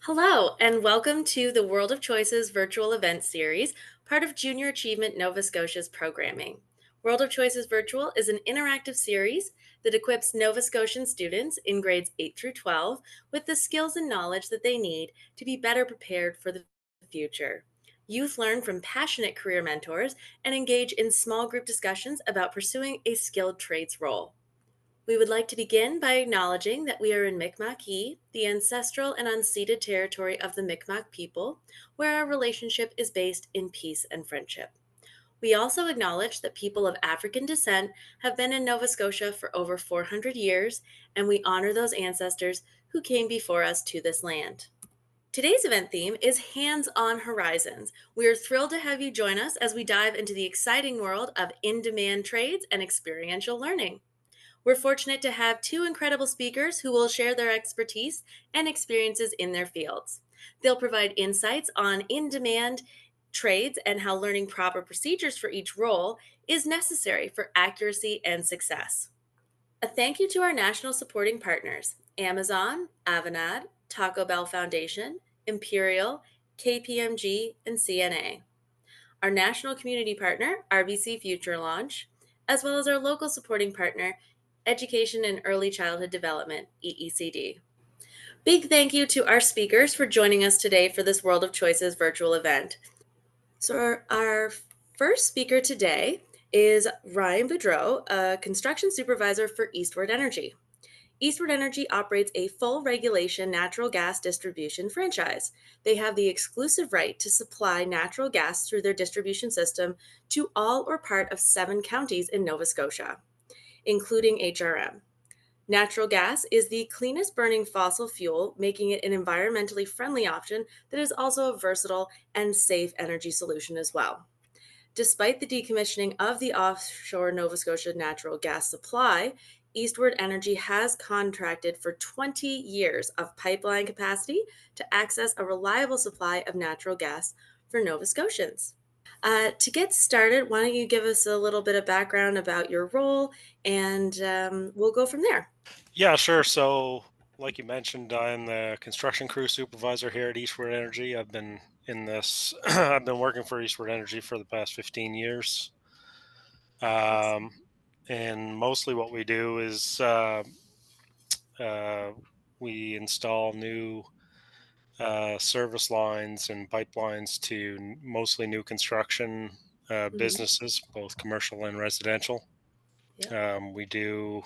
Hello, and welcome to the World of Choices virtual event series, part of Junior Achievement Nova Scotia's programming. World of Choices Virtual is an interactive series that equips Nova Scotian students in grades 8 through 12 with the skills and knowledge that they need to be better prepared for the future. Youth learn from passionate career mentors and engage in small group discussions about pursuing a skilled trades role. We would like to begin by acknowledging that we are in Mi'kmaq, the ancestral and unceded territory of the Mi'kmaq people, where our relationship is based in peace and friendship. We also acknowledge that people of African descent have been in Nova Scotia for over 400 years, and we honor those ancestors who came before us to this land. Today's event theme is Hands on Horizons. We are thrilled to have you join us as we dive into the exciting world of in demand trades and experiential learning. We're fortunate to have two incredible speakers who will share their expertise and experiences in their fields. They'll provide insights on in demand trades and how learning proper procedures for each role is necessary for accuracy and success. A thank you to our national supporting partners Amazon, Avanade, Taco Bell Foundation, Imperial, KPMG, and CNA. Our national community partner, RBC Future Launch, as well as our local supporting partner, Education and Early Childhood Development, EECD. Big thank you to our speakers for joining us today for this World of Choices virtual event. So, our first speaker today is Ryan Bourdeau, a construction supervisor for Eastward Energy. Eastward Energy operates a full regulation natural gas distribution franchise. They have the exclusive right to supply natural gas through their distribution system to all or part of 7 counties in Nova Scotia, including HRM. Natural gas is the cleanest burning fossil fuel, making it an environmentally friendly option that is also a versatile and safe energy solution as well. Despite the decommissioning of the offshore Nova Scotia natural gas supply, Eastward Energy has contracted for 20 years of pipeline capacity to access a reliable supply of natural gas for Nova Scotians. To get started, why don't you give us a little bit of background about your role and we'll go from there. Yeah, sure. So, like you mentioned, I'm the construction crew supervisor here at Eastward Energy. I've been in this, I've been working for Eastward Energy for the past 15 years. Um, and mostly what we do is uh, we install new service lines and pipelines to mostly new construction Mhm. businesses, both commercial and residential. Yeah. We do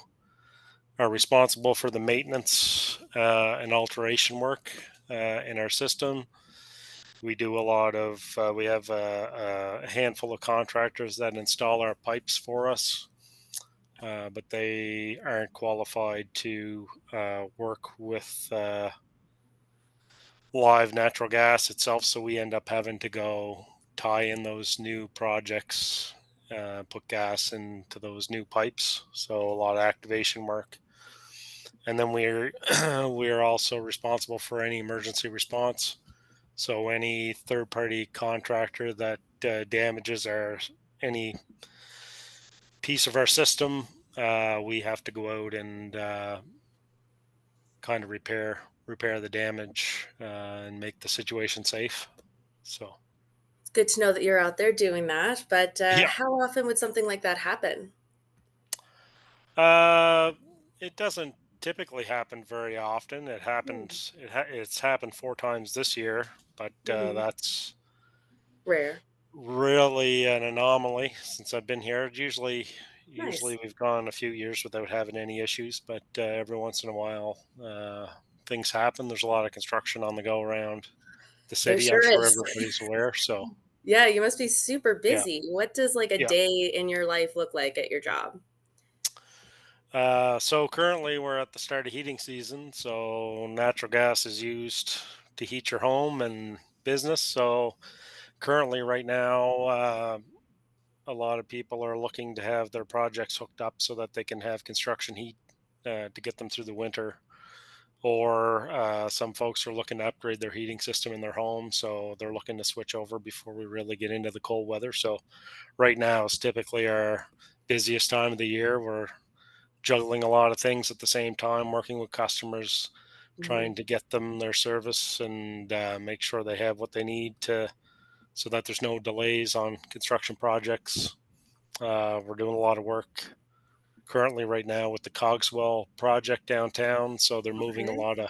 are responsible for the maintenance and alteration work in our system. We do a lot of, we have a handful of contractors that install our pipes for us, but they aren't qualified to work with live natural gas itself. So we end up having to go tie in those new projects, put gas into those new pipes. So a lot of activation work. And then we're we're also responsible for any emergency response. So any third party contractor that damages our any piece of our system, we have to go out and kind of repair the damage and make the situation safe. So It's good to know that you're out there doing that, but yeah, how often would something like that happen? uh, it doesn't typically happen very often. It Hmm. happens. It's happened 4 times this year, but Mhm. that's Rare. really an anomaly since I've been here. Usually Nice. we've gone a few years without having any issues, but every once in a while things happen. There's a lot of construction on the go around the There city. I'm sure sure is. everybody's aware. So Yeah, you must be super yeah, busy. What does like a yeah. day in your life look like at your job? So currently we're at the start of heating season. So natural gas is used to heat your home and business. So currently, right now, a lot of people are looking to have their projects hooked up so that they can have construction heat to get them through the winter. Or some folks are looking to upgrade their heating system in their home, so they're looking to switch over before we really get into the cold weather. So right now is typically our busiest time of the year. We're juggling a lot of things at the same time, working with customers, Mhm. trying to get them their service and make sure they have what they need to so that there's no delays on construction projects. We're doing a lot of work currently right now with the Cogswell project downtown. So they're moving a Okay. lot of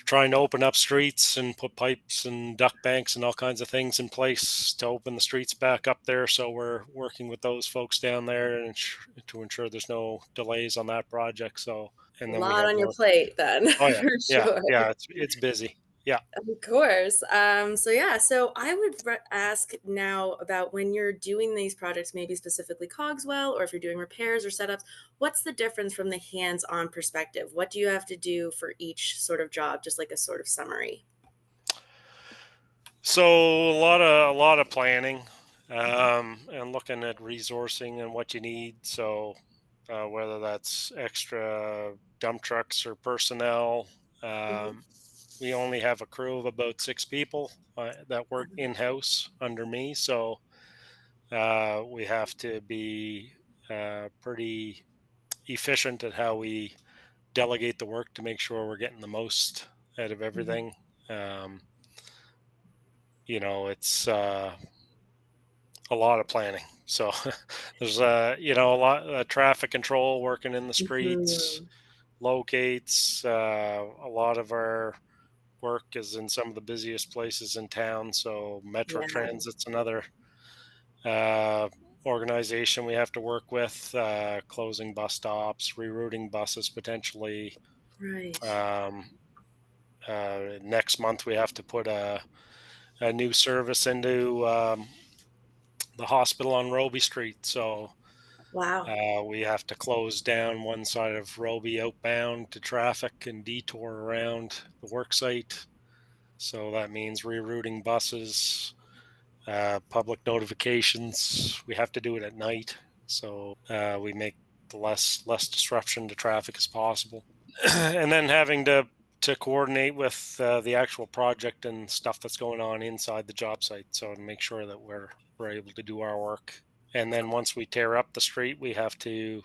trying to open up streets and put pipes and duct banks and all kinds of things in place to open the streets back up there. So we're working with those folks down there and to ensure there's no delays on that project. So A and then we lot have on your work. plate then, Oh yeah, for yeah, sure. yeah. It's busy. Yeah. Of course. So yeah, so I would ask now about when you're doing these projects, maybe specifically Cogswell, or if you're doing repairs or setups, what's the difference from the hands-on perspective? What do you have to do for each sort of job, just like a sort of summary? So a lot of planning, and looking at resourcing and what you need. So whether that's extra dump trucks or personnel, Mhm. um, we only have a crew of about 6 people that work in house under me. So we have to be pretty efficient at how we delegate the work to make sure we're getting the most out of Mhm. everything. Um, it's a lot of planning. So there's a lot of traffic control working in the streets, Mhm. locates. A lot of our work is in some of the busiest places in town. So Metro Yeah, Transit's another uh, organization we have to work with, closing bus stops, rerouting buses potentially. right. Um, Next month we have to put a new service into the hospital on Roby Street. So Wow. we have to close down one side of Roby outbound to traffic and detour around the work site. So that means rerouting buses, public notifications. We have to do it at night, so we make the less disruption to traffic as possible. And then having to coordinate with the actual project and stuff that's going on inside the job site, so to make sure that we're able to do our work. And then once we tear up the street, we have to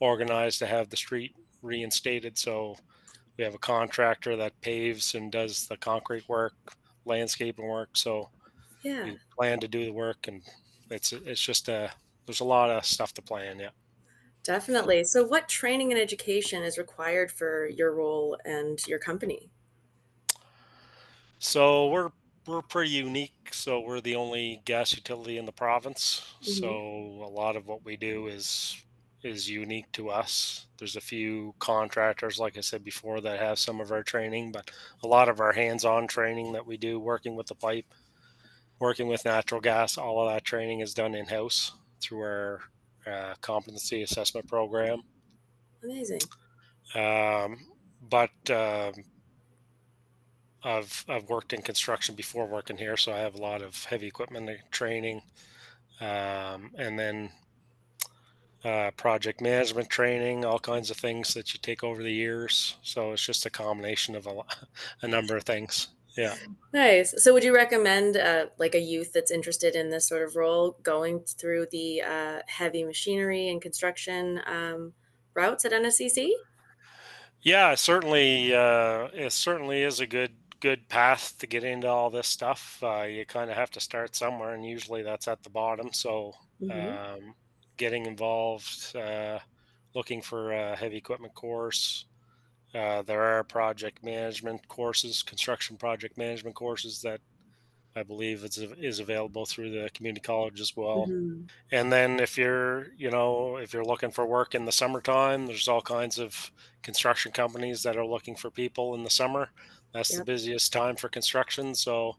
organize to have the street reinstated. So we have a contractor that paves and does the concrete work, landscaping work. So Yeah, we plan to do the work, and it's just there's a lot of stuff to plan. Yeah. definitely. So what training and education is required for your role and your company? So we're pretty unique. So we're the only gas utility in the province. So Mhm. a lot of what we do is unique to us. There's a few contractors, like I said before, that have some of our training, but a lot of our hands-on training that we do, working with the pipe, working with natural gas, all of that training is done in-house through our competency assessment program. Amazing. But I've worked in construction before working here, so I have a lot of heavy equipment training, and then project management training, all kinds of things that you take over the years. So it's just a combination of a number of things. Yeah. Nice. So would you recommend, like, a youth that's interested in this sort of role going through the, heavy machinery and construction, routes at NSCC? Yeah, it certainly is a good path to get into all this stuff. You kind of have to start somewhere, and usually that's at the bottom. So Mhm. um, getting involved, looking for a heavy equipment course. There are project management courses, construction project management courses that I believe is available through the community college as well. Mhm. And then if you're looking for work in the summertime, there's all kinds of construction companies that are looking for people in the summer. That's the Yep. busiest time for construction. So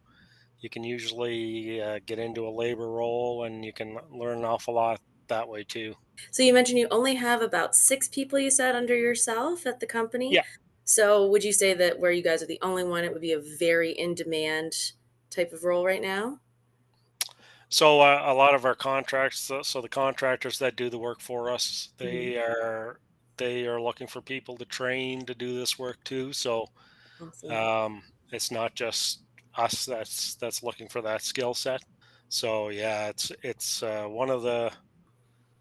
you can usually get into a labor role and you can learn an awful lot that way too. So you mentioned you only have about 6 people, you said, under yourself at the company. Yeah. So would you say that where you guys are the only one, it would be a very in-demand type of role right now? So a lot of our contracts, so the contractors that do the work for us, Mhm. they are looking for people to train to do this work too. So Awesome. Um, it's not just us that's looking for that skill set. So yeah, it's one of the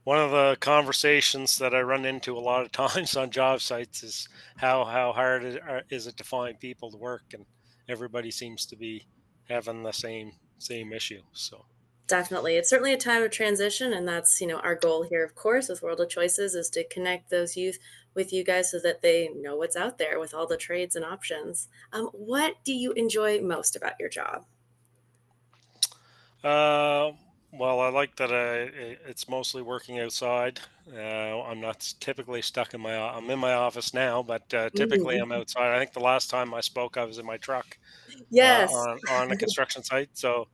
one of the conversations that I run into a lot of times on job sites is how hard is it to find people to work, and everybody seems to be having the same issue. So, Definitely. It's certainly a time of transition, and that's, our goal here, of course, with World of Choices is to connect those youth with you guys so that they know what's out there with all the trades and options. What do you enjoy most about your job? uh, well, I like that it's mostly working outside. I'm not typically stuck in I'm in my office now, but typically I'm Mhm. outside. I think the last time I spoke, I was in my truck Yes. on a construction site. So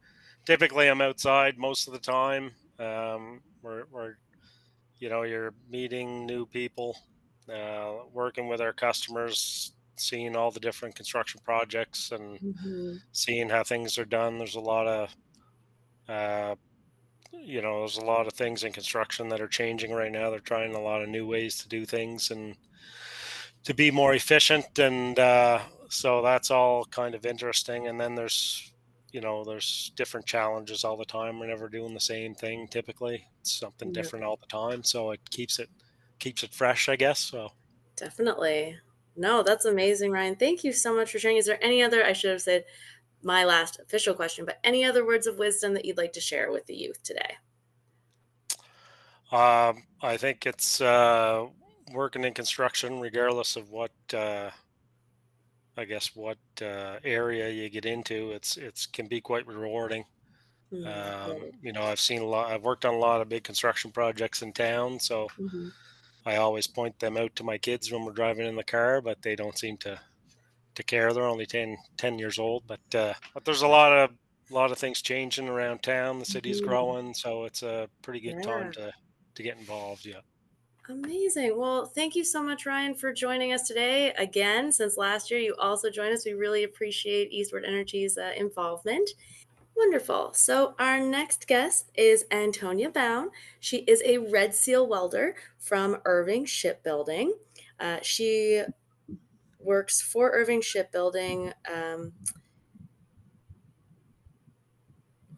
typically I'm outside most of the time. We're you're meeting new people, working with our customers, seeing all the different construction projects, and Mhm. seeing how things are done. Uh, there's a lot of things in construction that are changing right now. They're trying a lot of new ways to do things and to be more efficient, and so that's all kind of interesting. And then there's different challenges all the time. We're never doing the same thing typically. It's something Yeah, different all the time, so it keeps it fresh, I guess. So definitely. No, that's amazing, Ryan. Thank you so much for sharing. Is there any other, I should have said my last official question, but any other words of wisdom that you'd like to share with the youth today? I think it's working in construction, regardless of what I guess what area you get into. It's can be quite rewarding. Good. I've seen a lot. I've worked on a lot of big construction projects in town, so Mhm. I always point them out to my kids when we're driving in the car, but they don't seem to care. They're only ten years old, but there's a lot of things changing around town. The city's Mhm. growing, so it's a pretty good time Yeah. to get involved. Yeah. Amazing. Well, thank you so much, Ryan, for joining us today. Again, since last year, you also joined us. We really appreciate Eastward Energy's involvement. Wonderful. So, our next guest is Antonia Bown. She is a Red Seal welder from Irving Shipbuilding. She works for Irving Shipbuilding.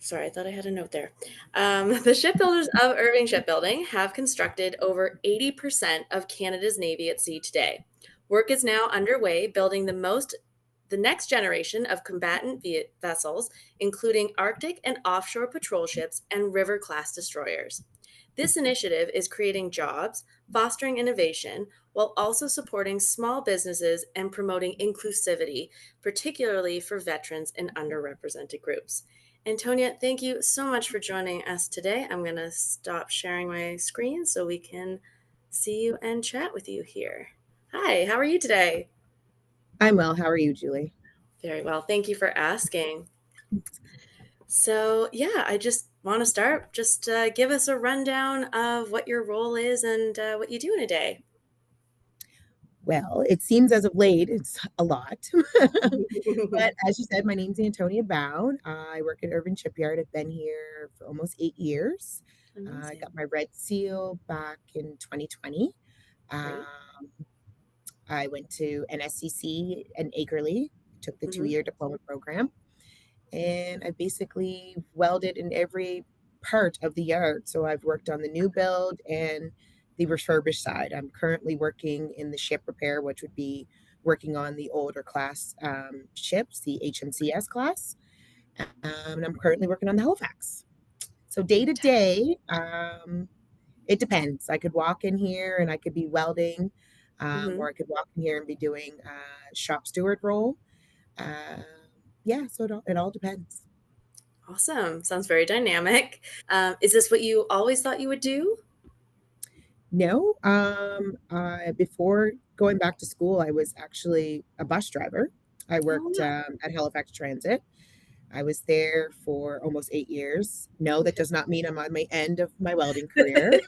Sorry, I thought I had a note there. The shipbuilders of Irving Shipbuilding have constructed over 80% of Canada's Navy at sea today. Work is now underway building the next generation of combatant vessels, including Arctic and offshore patrol ships and river class destroyers. This initiative is creating jobs, fostering innovation, while also supporting small businesses and promoting inclusivity, particularly for veterans and underrepresented groups. Antonia, thank you so much for joining us today. I'm going to stop sharing my screen so we can see you and chat with you here. Hi, how are you today? I'm well. How are you, Julie? Very well. Thank you for asking. So, yeah, I just want to start. Just give us a rundown of what your role is and what you do in a day. Well, it seems as of late it's a lot. But as you said, my name's Antonia Bown. I work at Urban Shipyard. I've been here for almost 8 years. I Amazing. got my red seal back in 2020. Great. Um, I went to NSCC and Acrely, took the Hmm. 2 year diploma program. And I basically welded in every part of the yard. So I've worked on the new build and the refurbished side. I'm currently working in the ship repair, which would be working on the older class ships, the HMCS class. And I'm currently working on the Halifax. So day to day, it depends. I could walk in here and I could be welding, Hmm. or I could walk in here and be doing a shop steward role. Um, yeah, so it all depends. Awesome. Sounds very dynamic. Is this what you always thought you would do? No, before going back to school, I was actually a bus driver. I Oh, worked wow. at Halifax Transit. I was there for almost 8 years. No, that does not mean I'm on my end of my welding career.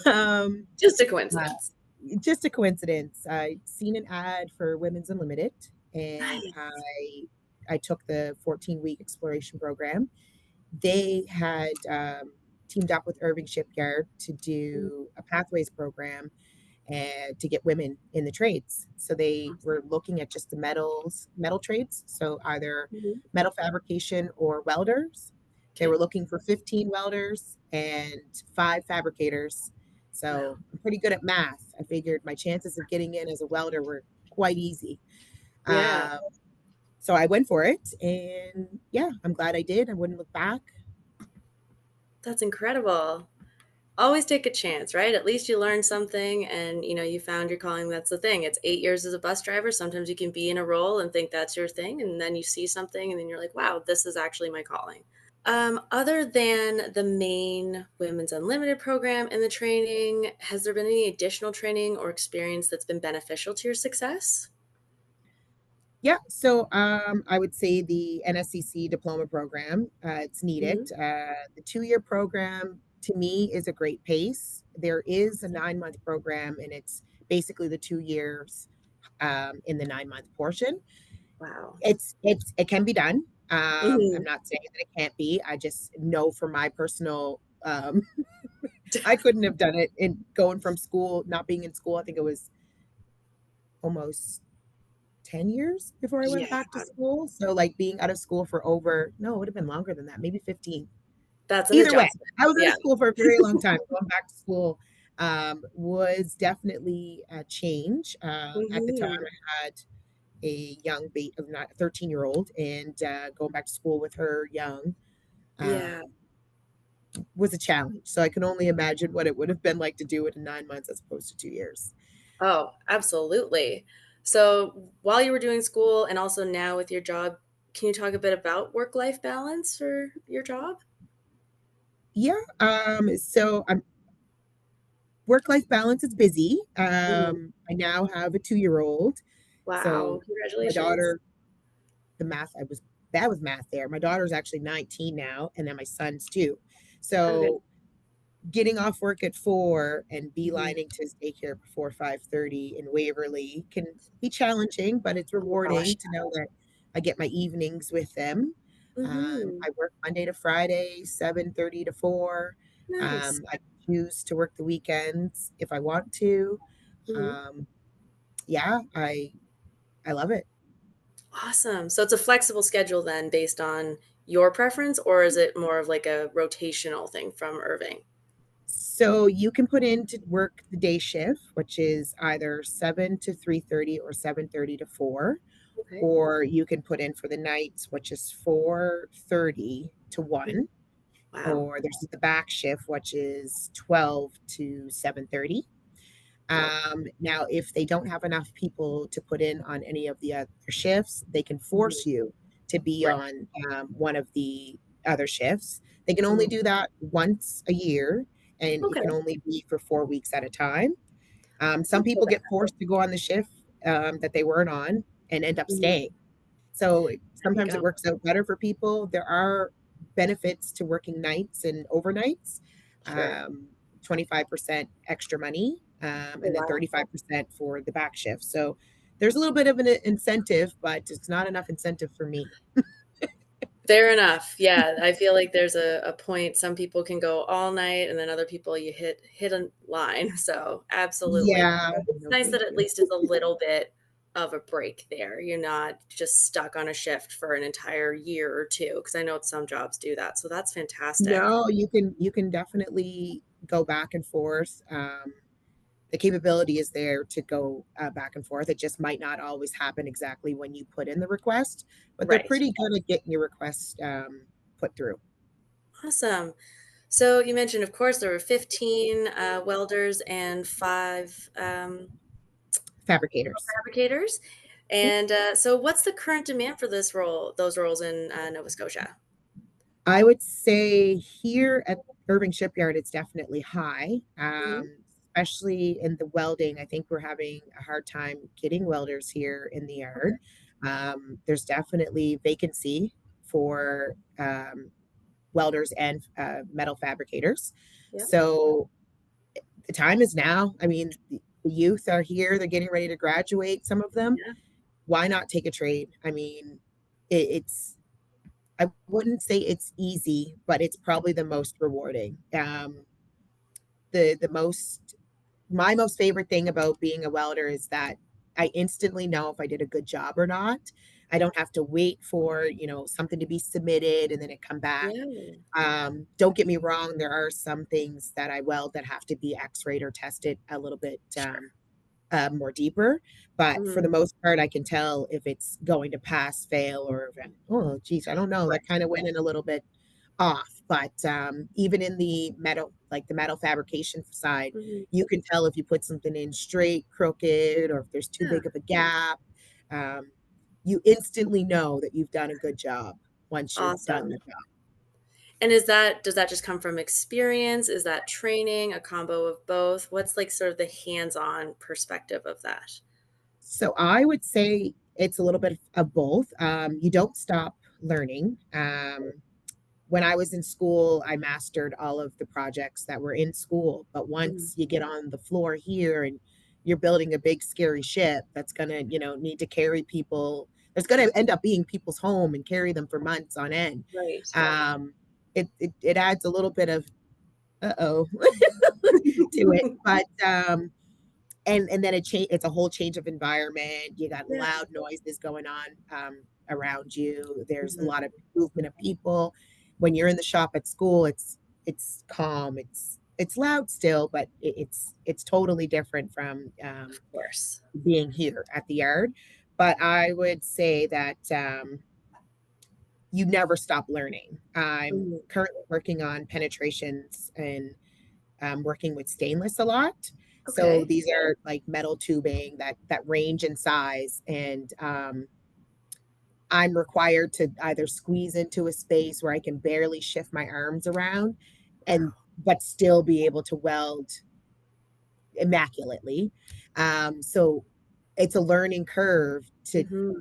um, Just a uh, coincidence. just a coincidence. I seen an ad for Women's Unlimited, and Nice. I took the 14-week exploration program. They had teamed up with Irving Shipyard to do a pathways program and to get women in the trades. So they Awesome. were looking at just the metal trades, so either Mhm. metal fabrication or welders. They Okay. were looking for 15 welders and 5 fabricators. Wow. So I'm pretty good at math. I figured my chances of getting in as a welder were quite easy. Yeah, Um, so I went for it, and yeah, I'm glad I did. I wouldn't look back. that's incredible. Always take a chance, right? At least you learned something and you found your calling. That's the thing. It's 8 years as a bus driver. Sometimes you can be in a role and think that's your thing, and then you see something and then you're like, wow, this is actually my calling. Other than the main Women's Unlimited program and the training, has there been any additional training or experience that's been beneficial to your success? Yeah, so I would say the NSCC diploma program, it's needed. Hmm. The 2 year program to me is a great pace. There is a 9 month program, and it's basically the 2 years in the 9 month portion. Wow. It can be done. I'm Hmm. not saying that it can't be. I just know from my personal, I couldn't have done it in going from school, not being in school. I think it was almost 10 years before I went Yeah, back to school. So, like, being out of school for over no, it would have been longer than that, maybe 15. that's an Either way, adjustment. I was out of Yeah. school for a very long time. Going back to school, was definitely a change. At the time, Hmm. I had a young of not 13-year-old, and going back to school with her young Yeah. um, was a challenge. So I can only imagine what it would have been like to do it in 9 months as opposed to 2 years. Oh, absolutely. So while you were doing school and also now with your job, can you talk a bit about work-life balance for your job? Yeah. So I'm work life balance is busy. Mhm. I now have a 2-year-old. Wow, So my congratulations. daughter, the math, I was bad with math there. My daughter's actually 19 now, and then my son's too. Okay. So getting off work at 4 and Mhm. beelining to his daycare before 5:30 in Waverly can be challenging, but it's Oh gosh. rewarding to know that I get my evenings with them. Mhm. I work Monday to Friday, 7:30 to 4. Nice. I choose to work the weekends if I want to. Mhm. Um, yeah, I love it. Awesome. So it's a flexible schedule then based on your preference, or is it more of like a rotational thing from Irving? So you can put in to work the day shift, which is either 7 to 3:30 or 7:30 to 4, Okay. or you can put in for the nights, which is 4:30 to Mhm. 1, Wow. or there's the back shift, which is 12 to 7:30. Yep. Now, if they don't have enough people to put in on any of the other shifts, they can force Mhm. you to be Right. on one of the other shifts. They can only Mhm. do that once a year, and it Okay. can only be for 4 weeks at a time. Some Not so people bad. get forced to go on the shift that they weren't on and end up Mhm. staying. So There you sometimes it go. works out better for people. There are benefits to working nights and overnights. Sure. 25% extra money, Oh, and then wow. 35% for the back shift. So there's a little bit of an incentive, but it's not enough incentive for me. Fair enough. Yeah, I feel like there's a point some people can go all night and then other people you hit a line. So, absolutely. Yeah, It's no, nice that thank at you. least it's a little bit of a break there. You're not just stuck on a shift for an entire year or 2 because I know some jobs do that. So that's fantastic. No, you can definitely go back and forth. The capability is there to go back and forth. It just might not always happen exactly when you put in the request, but they're Right. pretty good at getting your request put through. Awesome. So you mentioned, of course, there were 15 welders and 5 Fabricators. fabricators. Yep. And so, what's the current demand for those roles in Nova Scotia? I would say here at Irving Shipyard, it's definitely high, Hmm. especially in the welding. I think we're having a hard time getting welders here in the yard. Okay. There's definitely vacancy for welders and metal fabricators. Yep. So the time is now. I mean, the youth are here, they're getting ready to graduate, some of them. Yeah. Why not take a trade? I mean, it's, I wouldn't say it's easy, but it's probably the most rewarding. The most My most favorite thing about being a welder is that I instantly know if I did a good job or not. I don't have to wait for, something to be submitted and then it come back. Yeah. Don't get me wrong, there are some things that I weld that have to be x-rayed or tested a little bit Sure. more deeper. But for Mhm. the most part, I can tell if it's going to pass, fail, or if oh, geez, I don't know. That Right. kind of went in a little bit off. But even in the metal, like the metal fabrication side, Mhm. you can tell if you put something in straight, crooked, or if there's too Yeah. big of a gap. Um, you instantly know that you've done a good job once you're done Awesome. the job. And does that just come from experience? Is that training, a combo of both? What's like sort of the hands-on perspective of that? So I would say it's a little bit of both. You don't stop learning. When I was in school, I mastered all of the projects that were in school. But Mhm. once you get on the floor here and you're building a big scary ship that's going to, need to carry people, it's going to end up being people's home and carry them for months on end. Right. Um, it adds a little bit of uh-oh to it. But and then it's a whole change of environment. You got Yeah. loud noises going on around you. There's a Mhm. lot of movement of people. When you're in the shop at school, it's calm. It's loud still, but it's totally different from Of course. being here at the yard. But I would say that you never stop learning. I'm Mhm. currently working on penetrations and working with stainless a lot. So Okay. these are like metal tubing that range in size, and I'm required to either squeeze into a space where I can barely shift my arms around, and Wow. but still be able to weld immaculately. So it's a learning curve Mhm.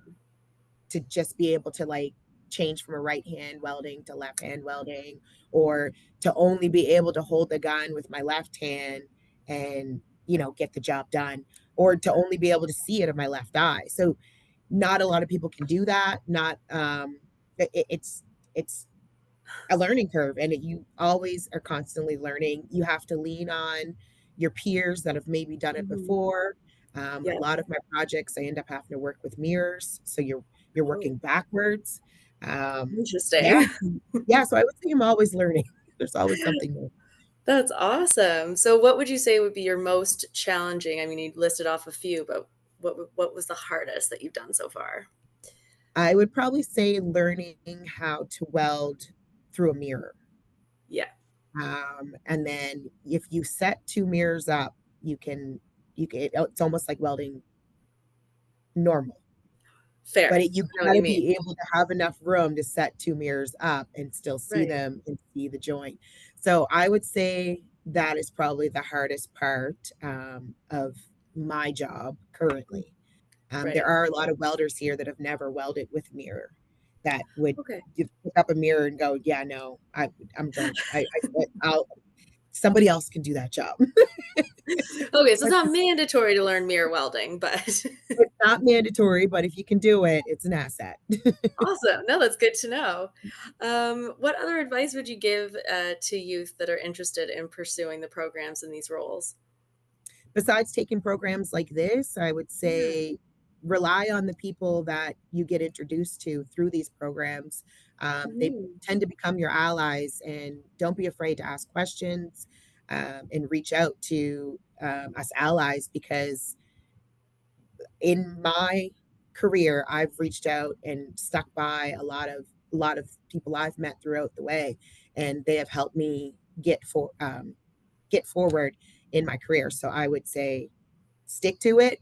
to just be able to like change from a right hand welding to left hand welding, or to only be able to hold the gun with my left hand and get the job done, or to only be able to see it in my left eye. So not a lot of people can do that. Not it's a learning curve, and you always are constantly learning. You have to lean on your peers that have maybe done it Mhm. before. A Yeah. lot of my projects, I end up having to work with mirrors, so you're Oh, working backwards. Um, yeah, interesting. yeah. So I would say I'm always learning. There's always something new. That's awesome. So what would you say would be your most challenging? I mean, you listed off a few, but what was the hardest that you've done so far? I would probably say learning how to weld through a mirror. Yeah. And then if you set two mirrors up, you can it's almost like welding normal. But Fair. you I know what you gotta mean. be able to have enough room to set 2 mirrors up and still see Right. them and see the joint. So, I would say that is probably the hardest part, of my job Mm. currently. There Right. are a lot of welders here that have never welded with mirror, that would Okay. just pick up a mirror and go, "Yeah, no, I'm good. I'll somebody else can do that job." Okay, so it's But not mandatory to learn mirror welding, but it's not mandatory, but if you can do it, it's an asset. awesome. No, that's good to know. What other advice would you give to youth that are interested in pursuing the programs in these roles? Besides taking programs like this, I would Yeah. say rely on the people that you get introduced to through these programs. They Mhm. tend to become your allies, and don't be afraid to ask questions, and reach out to us allies, because in my career, I've reached out and stuck by a lot of people I've met throughout the way, and they have helped me get forward in my career. So I would say stick to it.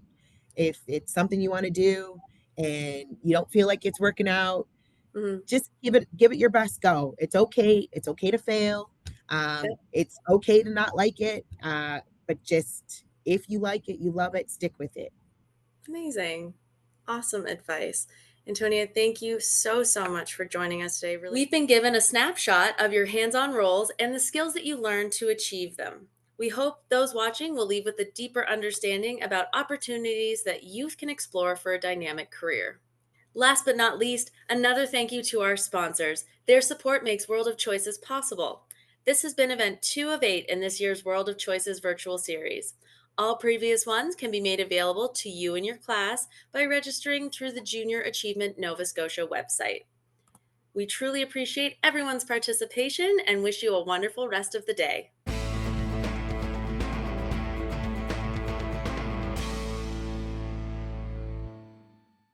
If it's something you want to do and you don't feel like it's working out, Mhm. just give it your best go. It's okay. It's okay to fail. Yep. It's okay to not like it. But just if you like it, you love it, stick with it. Amazing. Awesome advice. Antonia, thank you so, so much for joining us today. We've been given a snapshot of your hands on roles and the skills that you learned to achieve them. We hope those watching will leave with a deeper understanding about opportunities that youth can explore for a dynamic career. Last but not least, another thank you to our sponsors. Their support makes World of Choices possible. This has been event 2 of 8 in this year's World of Choices virtual series. All previous ones can be made available to you and your class by registering through the Junior Achievement Nova Scotia website. We truly appreciate everyone's participation and wish you a wonderful rest of the day.